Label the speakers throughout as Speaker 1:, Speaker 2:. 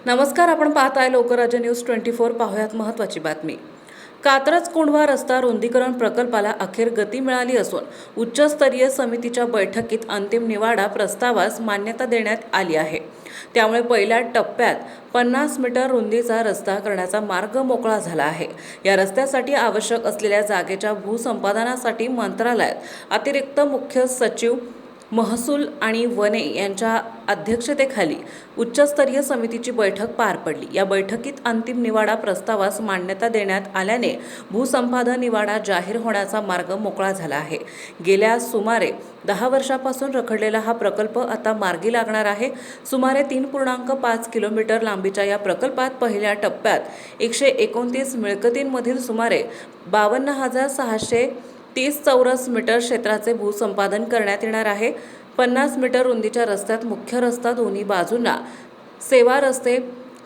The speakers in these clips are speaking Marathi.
Speaker 1: नमस्कार, आपण पाहत आहे लोकराज्य न्यूज 24। पाहुयात महत्त्वाची बातमी। कात्रज कोंढवा रस्ता रुंदीकरण प्रकल्पाला अखेर गती मिळाली असून उच्चस्तरीय समितीच्या बैठकीत अंतिम निवाडा प्रस्तावास मान्यता देण्यात आली आहे। त्यामुळे पहिल्या टप्प्यात 50 मीटर रुंदीचा रस्ता करण्याचा मार्ग मोकळा झाला आहे। या रस्त्यासाठी आवश्यक असलेल्या जागेच्या भूसंपादनासाठी मंत्रालयात अतिरिक्त मुख्य सचिव महसूल आणि वने यांच्या अध्यक्षतेखाली उच्चस्तरीय समितीची बैठक पार पडली। या बैठकीत अंतिम निवाडा प्रस्तावास मान्यता देण्यात आल्याने भूसंपादन निवाडा जाहीर होण्याचा मार्ग मोकळा झाला आहे। गेल्या सुमारे 10 वर्षांपासून रखडलेला हा प्रकल्प आता मार्गी लागणार आहे। सुमारे 3.5 किलोमीटर लांबीच्या या प्रकल्पात पहिल्या टप्प्यात 129 मिळकतींमधील सुमारे 52,630 चौरस मीटर क्षेत्राचे भूसंपादन करण्यात येणार आहे। 50 मीटर रुंदीच्या रस्त्यात मुख्य रस्ता, दोन्ही बाजूंना सेवा रस्ते,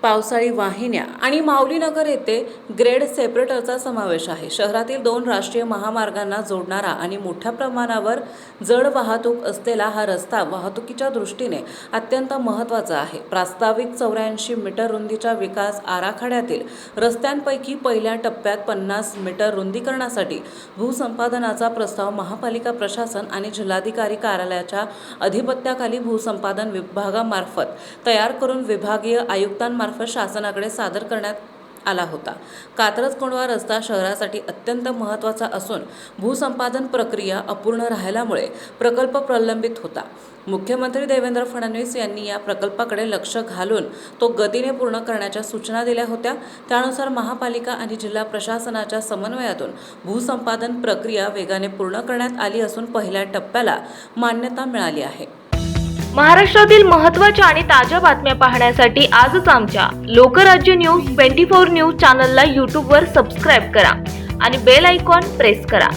Speaker 1: पावसाळी वाहिन्या आणि माऊलीनगर येथे ग्रेड सेपरेटरचा समावेश आहे। शहरातील 2 राष्ट्रीय महामार्गांना जोडणारा आणि मोठ्या प्रमाणावर जड वाहतूक असलेला हा रस्ता वाहतुकीच्या दृष्टीने अत्यंत महत्त्वाचा आहे। प्रास्ताविक 84 मीटर रुंदीच्या विकास आराखड्यातील रस्त्यांपैकी पहिल्या टप्प्यात 50 मीटर रुंदीकरणासाठी भूसंपादनाचा प्रस्ताव महापालिका प्रशासन आणि जिल्हाधिकारी कार्यालयाच्या अधिपत्याखाली भूसंपादन विभागामार्फत तयार करून विभागीय आयुक्तांमार्फत शासनाकडे सादर करण्यात आला होता। कात्रज कोंढवा रस्ता शहरासाठी अत्यंत महत्त्वाचा असून भूसंपादन प्रक्रिया अपूर्ण राहिल्यामुळे प्रकल्प प्रलंबित होता। मुख्यमंत्री देवेंद्र फडणवीस यांनी या प्रकल्पाकडे लक्ष घालून तो गतीने पूर्ण करण्याच्या सूचना दिल्या होत्या। त्यानुसार महापालिका आणि जिल्हा प्रशासनाच्या समन्वयातून भूसंपादन प्रक्रिया वेगाने पूर्ण करण्यात आली असून पहिल्या टप्प्याला मान्यता मिळाली आहे।
Speaker 2: महाराष्ट्रातील महत्त्वाच्या आणि ताज्या बातम्या पाहण्यासाठी आजच आमच्या लोकराज्य न्यूज 24 न्यूज चॅनलला YouTube वर सबस्क्राइब करा आणि बेल आयकॉन प्रेस करा।